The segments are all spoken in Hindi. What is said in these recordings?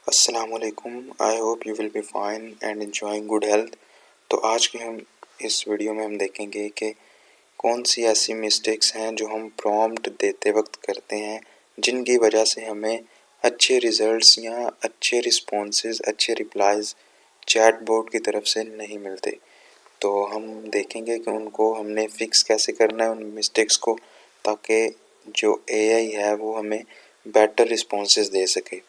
अस्सलामुअलैकुम। I hope you will be fine and enjoying good health. तो आज के हम इस वीडियो में हम देखेंगे कि कौन सी ऐसी मिस्टेक्स हैं जो हम प्रॉम्प्ट देते वक्त करते हैं, जिनकी वजह से हमें अच्छे रिजल्ट्स या अच्छे रिस्पॉन्सेज, अच्छे रिप्लाइज चैटबॉट की तरफ से नहीं मिलते। तो हम देखेंगे कि उनको हमने फ़िक्स कैसे करना है उन मिस्टेक्स को, ताकि जो एआई है वो हमें बेटर रिस्पॉन्सेज दे सके।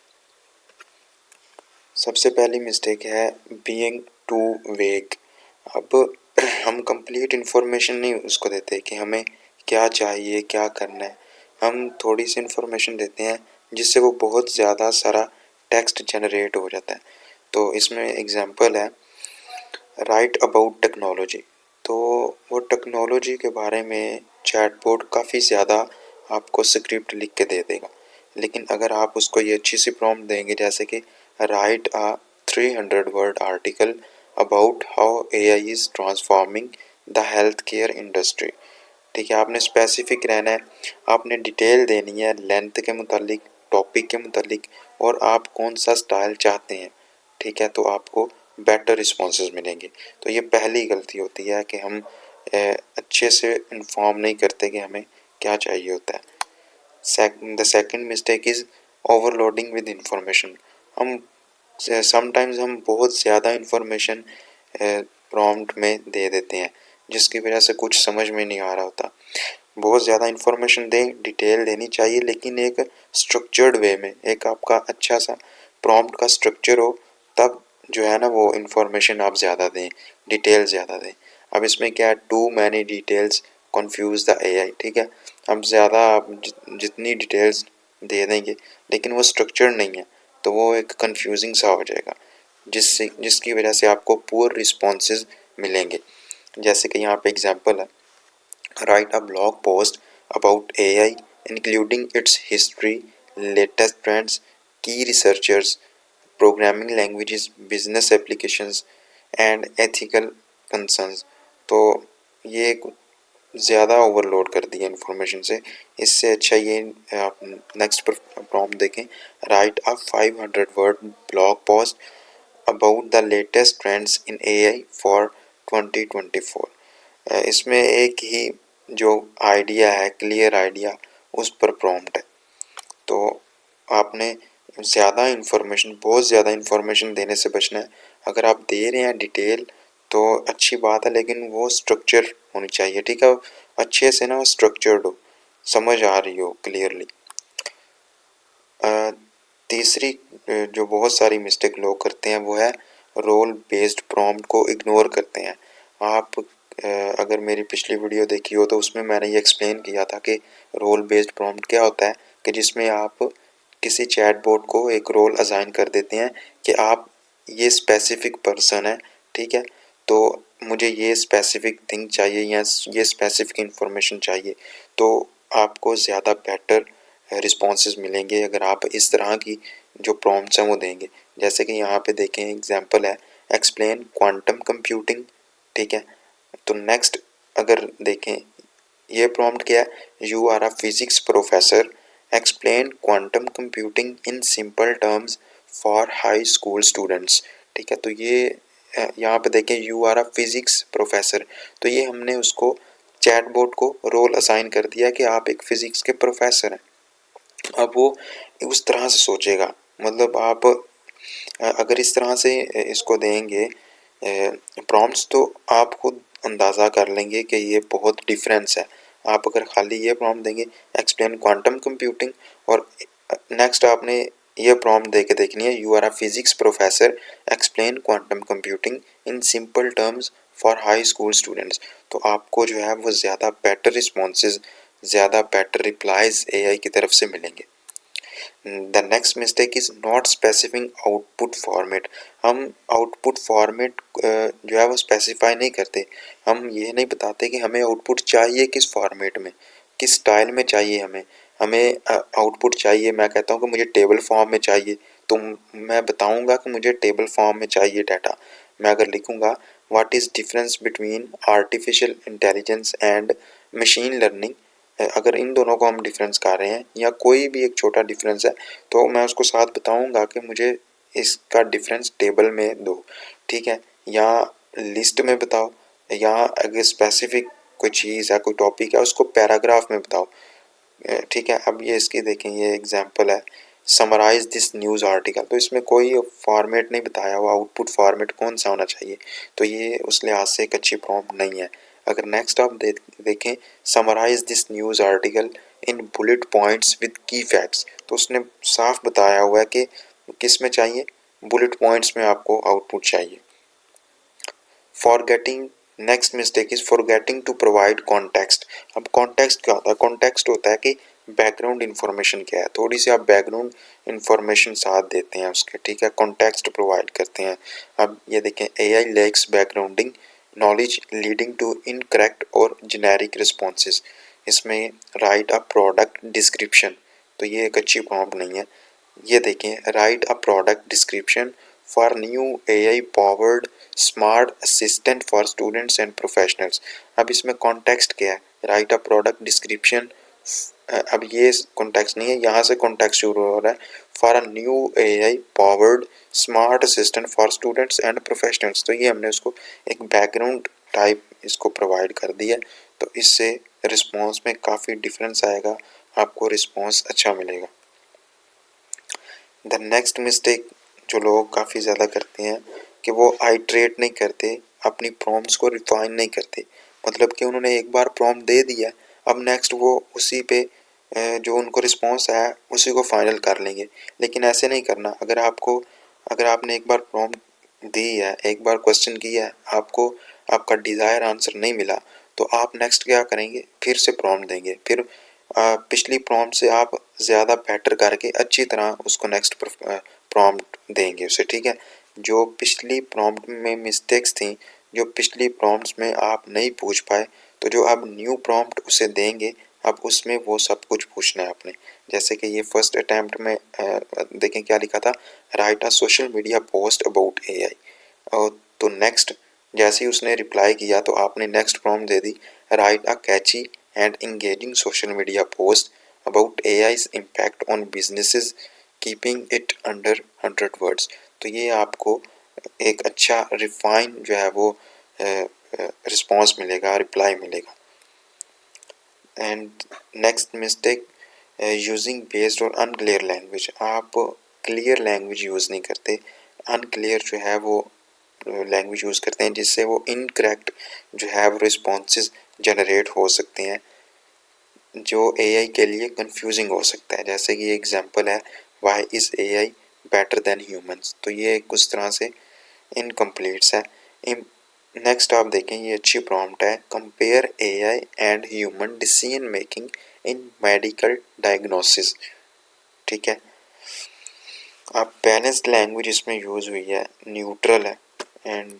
सबसे पहली मिस्टेक है बीइंग टू वेग। अब हम कंप्लीट इन्फॉर्मेशन नहीं उसको देते कि हमें क्या चाहिए, क्या करना है। हम थोड़ी सी इन्फॉर्मेशन देते हैं जिससे वो बहुत ज़्यादा सारा टेक्स्ट जनरेट हो जाता है। तो इसमें एग्जांपल है राइट अबाउट टेक्नोलॉजी। तो वो टेक्नोलॉजी के बारे में चैटबॉट काफ़ी ज़्यादा आपको स्क्रिप्ट लिख के दे देगा, लेकिन अगर आप उसको ये अच्छी सी प्रॉम्प्ट देंगे जैसे कि right a 300 word article about how AI is transforming the health care industry. ठीक है, आपने स्पेसिफिक रहना है, आपने डिटेल देनी है लेंथ के मुतालिक, टॉपिक के मुतालिक, और आप कौन सा स्टाइल चाहते हैं। ठीक है, तो आपको बेटर रिस्पॉन्सेज मिलेंगे। तो ये पहली गलती होती है कि हम अच्छे से इन्फॉर्म नहीं करते कि हमें क्या चाहिए होता है। The second mistake is overloading with information. हम समटाइम्स हम बहुत ज़्यादा इंफॉर्मेशन प्रॉम्प्ट में दे देते हैं, जिसकी वजह से कुछ समझ में नहीं आ रहा होता। बहुत ज़्यादा इंफॉर्मेशन दें, डिटेल देनी चाहिए, लेकिन एक स्ट्रक्चर्ड वे में, एक आपका अच्छा सा प्रॉम्प्ट का स्ट्रक्चर हो, तब जो है ना वो इंफॉर्मेशन आप ज़्यादा दें, डिटेल ज़्यादा दें। अब इसमें क्या है, too many details confuse the AI. ठीक है, अब ज़्यादा आप जितनी डिटेल्स दे देंगे लेकिन वो स्ट्रक्चर नहीं है, तो वो एक कंफ्यूजिंग सा हो जाएगा, जिसकी वजह से आपको पुअर रिस्पॉन्सेज मिलेंगे। जैसे कि यहाँ पे एग्जांपल है, write a blog post about AI including its history, latest trends, key researchers, programming languages, business applications and ethical concerns. तो ये ज़्यादा ओवरलोड कर दिया इन्फॉर्मेशन से। इससे अच्छा ये आप नेक्स्ट प्रॉम्प्ट देखें, write a 500 word blog post about the latest trends in AI for 2024। इसमें एक ही जो आइडिया है, क्लियर आइडिया, उस पर प्रॉम्प्ट है। तो आपने ज़्यादा इन्फॉर्मेशन, बहुत ज़्यादा इन्फॉर्मेशन देने से बचना है। अगर आप दे रहे हैं डिटेल तो अच्छी बात है, लेकिन वो स्ट्रक्चर होनी चाहिए। ठीक है, अच्छे से ना स्ट्रक्चर्ड हो, समझ आ रही हो क्लियरली। तीसरी जो बहुत सारी मिस्टेक लोग करते हैं वो है रोल बेस्ड प्रॉम्प्ट को इग्नोर करते हैं। आप अगर मेरी पिछली वीडियो देखी हो तो उसमें मैंने ये एक्सप्लेन किया था कि रोल बेस्ड प्रॉम्प्ट क्या होता है, कि जिसमें आप किसी चैटबॉट को एक रोल असाइन कर देते हैं कि आप ये स्पेसिफिक पर्सन है। ठीक है, तो मुझे ये स्पेसिफिक थिंग चाहिए या ये स्पेसिफिक इंफॉर्मेशन चाहिए। तो आपको ज़्यादा बेटर रिस्पॉन्सेज मिलेंगे अगर आप इस तरह की जो प्रॉम्प्ट्स हैं वो देंगे। जैसे कि यहाँ पे देखें एग्जांपल है, एक्सप्लेन क्वांटम कंप्यूटिंग। ठीक है, तो नेक्स्ट अगर देखें ये प्रॉम्प्ट क्या है, you are a physics professor, explain quantum computing in simple terms for high school students. ठीक है, तो ये यहाँ पे देखें you are a physics professor, तो ये हमने उसको चैटबॉट को रोल असाइन कर दिया कि आप एक फिजिक्स के प्रोफेसर हैं। अब वो उस तरह से सोचेगा, मतलब आप अगर इस तरह से इसको देंगे प्रॉम्प्ट्स, तो आप खुद अंदाज़ा कर लेंगे कि ये बहुत डिफरेंस है। आप अगर खाली ये प्रॉम्प्ट देंगे एक्सप्लेन क्वांटम कंप्यूटिंग, और नेक्स्ट आपने ये प्रॉम्प्ट दे के देखनी है, you are a physics professor, explain quantum computing in simple terms for high school students. तो आपको जो है वो ज़्यादा बेटर रिस्पॉन्सेज, ज़्यादा बेटर रिप्लाइज एआई की तरफ से मिलेंगे। The next mistake is not specifying output format. हम आउटपुट फॉर्मेट जो है वो स्पेसिफाई नहीं करते। हम ये नहीं बताते कि हमें आउटपुट चाहिए किस फॉर्मेट में, किस स्टाइल में चाहिए। हमें आउटपुट चाहिए, मैं कहता हूँ कि मुझे टेबल फॉर्म में चाहिए, तो मैं बताऊँगा कि मुझे टेबल फॉर्म में चाहिए डाटा। मैं अगर लिखूँगा what is difference between artificial intelligence and machine learning, अगर इन दोनों को हम डिफरेंस कर रहे हैं या कोई भी एक छोटा डिफरेंस है, तो मैं उसको साथ बताऊंगा कि मुझे इसका डिफरेंस टेबल में दो, ठीक है, या लिस्ट में बताओ, या अगर स्पेसिफिक कोई चीज़ है, कोई टॉपिक है, उसको पैराग्राफ में बताओ, ठीक है। अब ये इसकी देखें, ये एग्जांपल है, समराइज दिस न्यूज़ आर्टिकल, तो इसमें कोई फॉर्मेट नहीं बताया हुआ, आउटपुट फॉर्मेट कौन सा होना चाहिए, तो ये उस लिहाज से एक अच्छी प्रॉम्प्ट नहीं है। अगर नेक्स्ट आप देखें, summarise this news article in bullet points with key facts, तो उसने साफ बताया हुआ है कि किस में चाहिए, बुलेट पॉइंट्स में आपको आउटपुट चाहिए। Forgetting, next mistake is forgetting to provide context. अब कॉन्टेक्स्ट क्या होता है, कॉन्टेक्स्ट होता है कि बैकग्राउंड इन्फॉर्मेशन क्या है, थोड़ी सी आप बैकग्राउंड इन्फॉर्मेशन साथ देते हैं उसके, ठीक है, कॉन्टेक्स्ट प्रोवाइड करते हैं। अब ये देखें, AI lacks backgrounding knowledge leading to incorrect और जेनेरिक रिस्पॉन्सेज। इसमें राइट अ प्रोडक्ट डिस्क्रिप्शन, तो ये एक अच्छी प्रॉम्प्ट नहीं है। ये देखें, write a product description for new AI powered smart assistant for students and professionals. अब इसमें कॉन्टेक्स्ट क्या है, राइट अ प्रोडक्ट डिस्क्रिप्शन, अब ये कॉन्टेक्स्ट नहीं है, यहाँ से कॉन्टेक्स्ट शुरू हो रहा है, for a new AI powered smart assistant for students and professionals, तो ये हमने उसको एक बैकग्राउंड टाइप इसको प्रोवाइड कर दिया, तो इससे रिस्पॉन्स में काफ़ी डिफरेंस आएगा, आपको रिस्पॉन्स अच्छा मिलेगा। द नेक्स्ट मिस्टेक जो लोग काफ़ी ज़्यादा करते हैं कि वो आइट्रेट नहीं करते, अपनी प्रॉम्प्ट्स को रिफाइन नहीं करते, मतलब कि उन्होंने एक बार प्रॉम्प्ट दे दिया, अब नेक्स्ट वो उसी पे जो उनको रिस्पॉन्स आया उसी को फाइनल कर लेंगे, लेकिन ऐसे नहीं करना। अगर आपने एक बार प्रॉम्प्ट दी है, एक बार क्वेश्चन किया है, आपको आपका डिज़ायर आंसर नहीं मिला, तो आप नेक्स्ट क्या करेंगे, फिर से प्रॉम्प्ट देंगे, फिर पिछली प्रॉम्प्ट से आप ज़्यादा बेटर करके अच्छी तरह उसको नेक्स्ट प्रॉम्प्ट देंगे उसे, ठीक है। जो पिछली प्रॉम्प्ट में मिस्टेक्स थी, जो पिछली प्रॉम्प्ट्स में आप नहीं पूछ पाए, तो जो आप न्यू प्रॉम्प्ट उसे देंगे, अब उसमें वो सब कुछ पूछना है आपने। जैसे कि ये फर्स्ट अटैम्प्ट में देखें क्या लिखा था, right a social media post about AI, और तो नेक्स्ट जैसे ही उसने रिप्लाई किया तो आपने next prompt they the, right a Kainchi and engaging social media post about AI's impact on businesses keeping it under 100 words। तो ये आपको एक अच्छा रिफाइन जो है वो रिस्पॉन्स मिलेगा, रिप्लाई मिलेगा। And next mistake, using based और अनक्लियर लैंग्वेज, आप क्लियर लैंग्वेज यूज़ नहीं करते, अनक्लियर जो है वो लैंग्वेज यूज़ करते हैं, जिससे वो इनकरेक्ट जो है वो रिस्पॉन्सेज जनरेट हो सकते हैं, जो एआई के लिए कंफ्यूजिंग हो सकता है। जैसे कि ये एग्जांपल है, why is AI better than humans, तो ये कुछ तरह से इनकम्प्लीट्स है। नेक्स्ट आप देखें, ये अच्छी प्रॉम्प्ट है, compare AI and human decision making in medical diagnosis, ठीक है। अब बैलेंस्ड लैंग्वेज इसमें यूज़ हुई है, न्यूट्रल है। And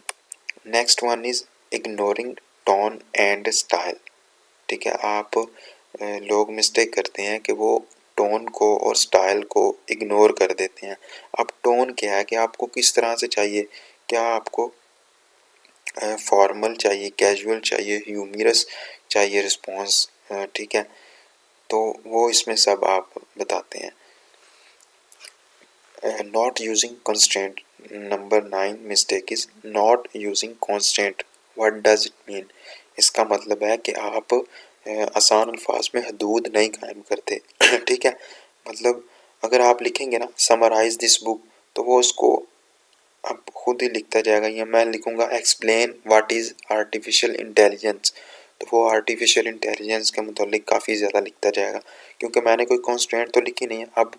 next one is ignoring tone and style, ठीक है। आप लोग मिस्टेक करते हैं कि वो टोन को और स्टाइल को इग्नोर कर देते हैं। अब टोन क्या है कि आपको किस तरह से चाहिए, क्या आपको फॉर्मल चाहिए, कैजुअल चाहिए, ह्यूमरस चाहिए रिस्पॉन्स, ठीक है, तो वो इसमें सब आप बताते हैं। Not using constraint, number 9 mistake is not using constant. What does it mean, इसका मतलब है कि आप आसान अल्फाज में हदूद नहीं कायम करते ठीक है, मतलब अगर आप लिखेंगे ना समराइज दिस बुक, तो वो उसको अब खुद ही लिखता जाएगा, या मैं लिखूंगा explain what is artificial intelligence, तो वो आर्टिफिशियल इंटेलिजेंस के मुतालिक काफ़ी ज़्यादा लिखता जाएगा, क्योंकि मैंने कोई कॉन्स्टेंट तो लिखी नहीं है। अब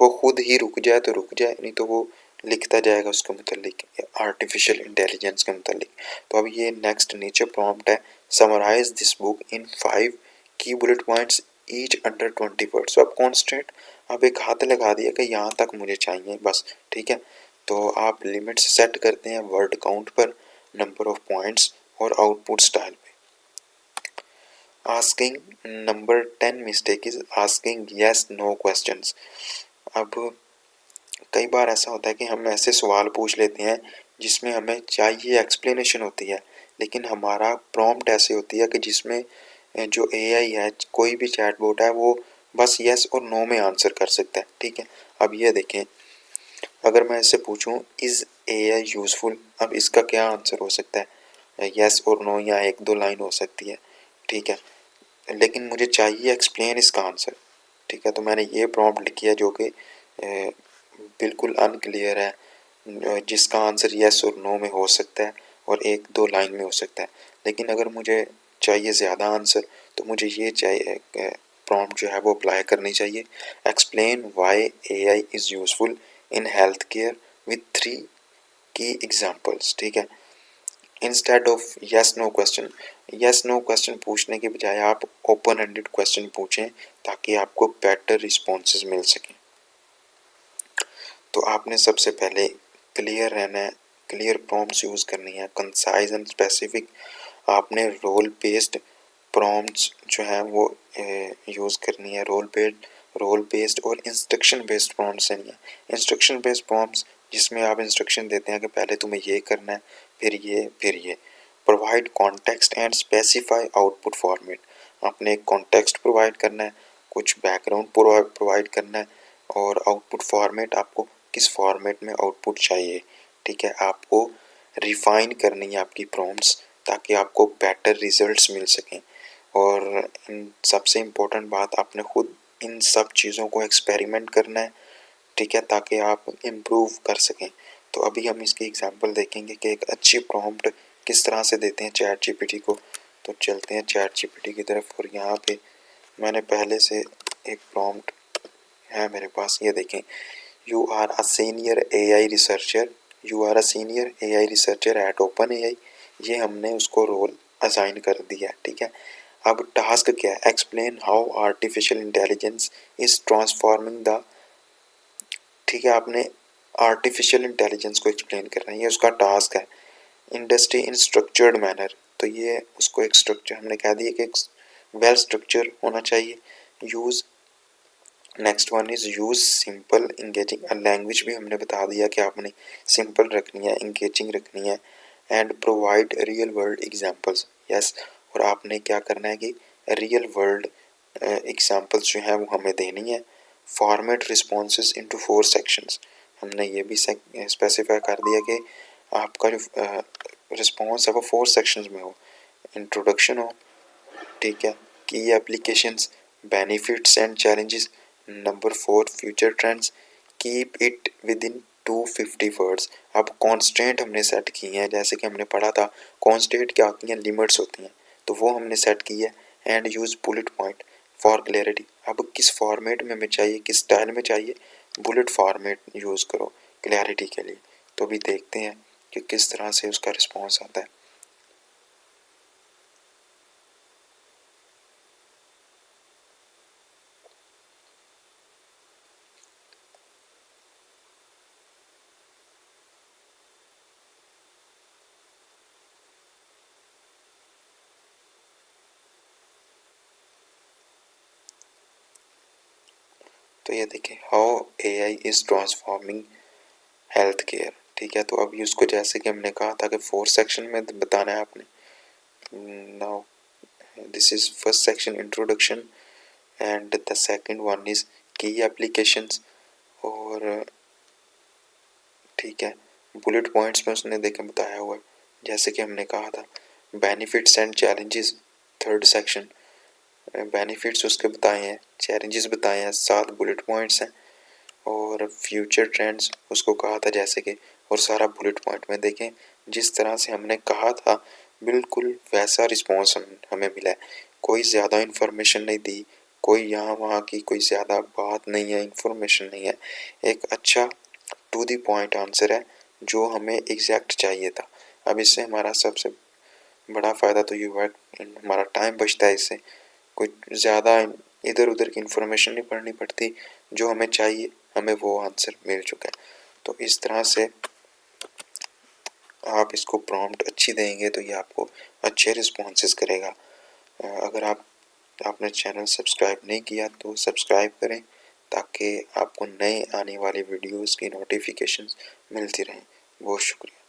वो खुद ही रुक जाए तो रुक जाए, नहीं तो वो लिखता जाएगा उसके मुतालिक, आर्टिफिशियल इंटेलिजेंस के मुतालिक। तो अब ये नेक्स्ट नीचे प्रॉम्प्ट है, समराइज दिस बुक इन 5 की bullet points each under 20 words. अब कॉन्स्टेंट अब एक हाथ लगा दिया कि यहाँ तक मुझे चाहिए बस, ठीक है। तो आप लिमिट्स सेट करते हैं वर्ड काउंट पर, नंबर ऑफ पॉइंट्स और आउटपुट स्टाइल पे। Asking, number 10 mistake is asking yes no questions. अब कई बार ऐसा होता है कि हम ऐसे सवाल पूछ लेते हैं जिसमें हमें चाहिए एक्सप्लेनेशन होती है, लेकिन हमारा प्रॉम्प्ट ऐसी होती है कि जिसमें जो एआई है, कोई भी चैटबॉट है, वो बस यस और नो में आंसर कर सकता है, ठीक है। अब ये देखें, अगर मैं इससे पूछूं इज़ AI यूज़फुल, अब इसका क्या आंसर हो सकता है, यस और नो या एक दो लाइन हो सकती है, ठीक है। लेकिन मुझे चाहिए एक्सप्लेन इसका आंसर, ठीक है। तो मैंने ये प्रॉम्प्ट लिखी है जो कि बिल्कुल अनक्लियर है, जिसका आंसर यस और नो में हो सकता है और एक दो लाइन में हो सकता है। लेकिन अगर मुझे चाहिए ज़्यादा आंसर तो मुझे ये चाहिए प्रॉम्प्ट जो है वो अप्लाई करनी चाहिए, explain why AI is useful in health care with 3 key examples, ठीक है। Instead of yes no question, yes no question पूछने के बजाय आप ओपन एंडेड क्वेश्चन पूछें ताकि आपको बेटर रिस्पॉन्सेज मिल सकें। तो आपने सबसे पहले क्लियर रहना है, क्लियर प्रॉम्प्ट्स यूज़ करनी है, कंसाइज एंड स्पेसिफिक। आपने रोल बेस्ड प्रॉम्प्ट्स जो हैं वो यूज़ करनी है, रोल बेस्ड और इंस्ट्रक्शन बेस्ड प्रॉम्प्ट्स नहीं है। इंस्ट्रक्शन बेस्ड प्रॉम्प्ट्स जिसमें आप इंस्ट्रक्शन देते हैं कि पहले तुम्हें ये करना है, फिर ये, फिर ये। Provide context and specify output format, आपने एक कॉन्टेक्स्ट प्रोवाइड करना है, कुछ बैकग्राउंड प्रोवाइड करना है और आउटपुट फॉर्मेट आपको किस फॉर्मेट में आउटपुट चाहिए, ठीक है। आपको रिफाइन करनी है आपकी प्रॉम्प्ट्स ताकि आपको बेटर रिजल्ट्स मिल सकें। और इन सबसे इम्पोर्टेंट बात, आपने खुद इन सब चीज़ों को एक्सपेरिमेंट करना है, ठीक है, ताकि आप इम्प्रूव कर सकें। तो अभी हम इसकी एग्जांपल देखेंगे कि एक अच्छी प्रॉम्प्ट किस तरह से देते हैं चैट जीपीटी को। तो चलते हैं चैट जीपीटी की तरफ और यहाँ पे मैंने पहले से एक प्रॉम्प्ट है मेरे पास, ये देखें। You are a senior AI researcher, you are a senior AI researcher at Open AI, ये हमने उसको रोल असाइन कर दिया, ठीक है। अब टास्क क्या है, explain how artificial intelligence is transforming the, ठीक है। आपने आर्टिफिशियल इंटेलिजेंस को एक्सप्लेन करना है, ये उसका टास्क है। इंडस्ट्री इन स्ट्रक्चर्ड मैनर, तो ये उसको एक स्ट्रक्चर हमने कह दिया कि एक वेल स्ट्रक्चर होना चाहिए। Use, next one is use simple engaging, language भी हमने बता दिया कि आपने सिंपल रखनी है, इंगेजिंग रखनी है। And provide real world examples, yes. और आपने क्या करना है कि रियल वर्ल्ड एग्जांपल्स जो है वो हमें देनी है। फॉर्मेट रिस्पॉन्सेज इनटू 4 सेक्शंस, हमने ये भी स्पेसिफाई कर दिया कि आपका जो रिस्पॉन्स है वो 4 सेक्शंस में हो। इंट्रोडक्शन हो, ठीक है, की applications, benefits and challenges, number 4 future trends, keep it with in 250 words. अब कॉन्स्टेंट हमने सेट की हैं, जैसे कि हमने पढ़ा था कॉन्स्टेंट क्या होती हैं, लिमिट्स होती हैं, तो वो हमने सेट की है। And use bullet point for clarity, अब किस फॉर्मेट में हमें चाहिए, किस स्टाइल में चाहिए, बुलेट फॉर्मेट यूज़ करो क्लैरिटी के लिए। तो अभी देखते हैं कि किस तरह से उसका रिस्पॉन्स आता है। तो ये देखिए, how AI is transforming health care, ठीक है। तो अभी उसको जैसे कि हमने कहा था कि 4 सेक्शन में बताना है आपने। Now this is first section introduction and the second one is की एप्लीकेशंस, और ठीक है, बुलेट पॉइंट्स में उसने देखे बताया हुआ है, जैसे कि हमने कहा था benefits and challenges, third section, benefits उसके बताए हैं, चैलेंजेस बताए हैं, 7 बुलेट पॉइंट्स हैं। और फ्यूचर ट्रेंड्स उसको कहा था जैसे कि, और सारा बुलेट पॉइंट में देखें जिस तरह से हमने कहा था बिल्कुल वैसा रिस्पॉन्स हमें मिला है। कोई ज़्यादा इन्फॉर्मेशन नहीं दी, कोई यहाँ वहाँ की कोई ज़्यादा बात नहीं है, इन्फॉर्मेशन नहीं है, एक अच्छा टू दी पॉइंट आंसर है जो हमें एग्जैक्ट चाहिए था। अब इससे हमारा सबसे बड़ा फ़ायदा तो ये हुआ हमारा टाइम बचता है, इससे कोई ज़्यादा इधर उधर की इन्फॉर्मेशन नहीं पढ़नी पड़ती, जो हमें चाहिए हमें वो आंसर मिल चुका है। तो इस तरह से आप इसको प्रॉम्प्ट अच्छी देंगे तो ये आपको अच्छे रिस्पॉन्सेस करेगा। अगर आपने चैनल सब्सक्राइब नहीं किया तो सब्सक्राइब करें ताकि आपको नए आने वाले वीडियोस की नोटिफिकेशंस मिलती रहें। बहुत शुक्रिया।